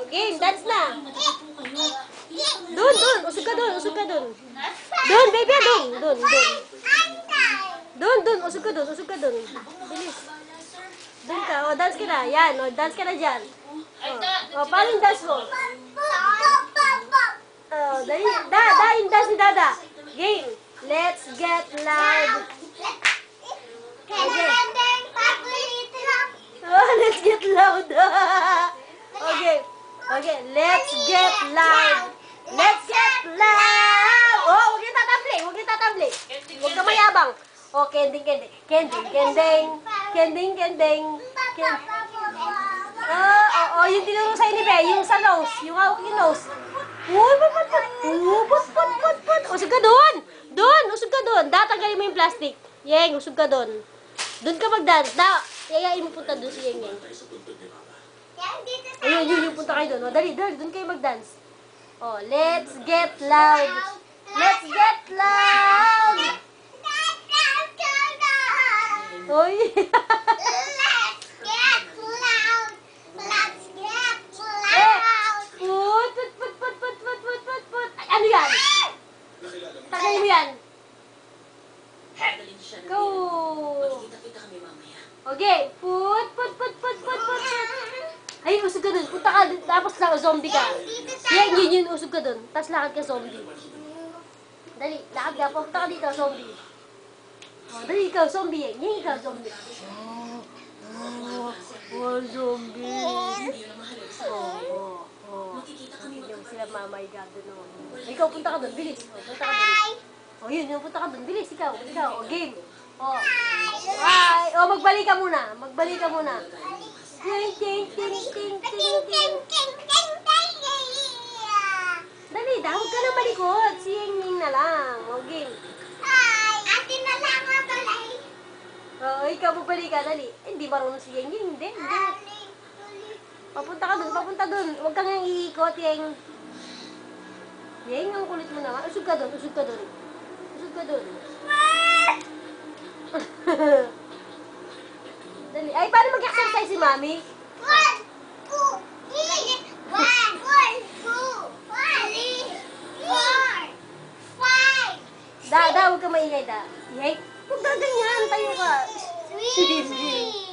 Game, dance na. Dun. Usog ka dun. Dun, baby, dun. Dun, usog ka dun. Bilis. Dun ka, o, dance ka na. Yan, o, dance ka na dyan. O, paano yung dance mo? O, dali, yung dance ni Dada. Game, let's get loud. Okay. Oh, let's get loud. Okay, let's get loud. Oh, huwag yung tatabli. Huwag ka mayabang. Oh, kending. Oh, yung tinuro sa'yo ni Be, yung sa nose, yung hawak yung nose. Uy, put. Usog ka doon. Usog ka doon. Tatanggalin mo yung plastic. Yeng, usog ka doon. Doon ka mag-dance. Yayain mo punta doon si Yeng. Ayun, punta kayo doon. O, dali, doon kayo mag-dance. Oh, let's get loud. Oy. Put. Ay, ano yan? Tagayin mo yan. Go. Okay, put. Ay, usog ka dun. Punta ka dun. Tapos zombie ka. Yun, usog ka dun. Tapos lakad ka zombie. Dali, lakad ka. Punta ka dito, zombie. Oh, dali, ikaw, zombie. Yan, ikaw, zombie. Oh, zombie. Yung sila mamay ka dun. Ikaw, punta ka dun. Bilis. Punta ka dun. Oh, yun, punta ka dun. Bilis, ikaw. Oh, game. Oh. Ay, oh, magbalik ka muna. Ting. Dali, huwag ka na malikot. Si Yeng na lang. O, game. Ate na lang nga pala eh. Oo, ikaw magbalik ka. Dali. Hindi marunong si Yeng. Hindi. Papunta dun. Huwag kang iikot, Yeng. Yeng, ang kulit mo naman. Usog ka dun. Dali. Ay, paano mag-exercise si Mami? 1, 2, 3, 4, 5. Huwag ka maingay, Yeng. Huwag ka ganyan. Tayo ka. Sweet.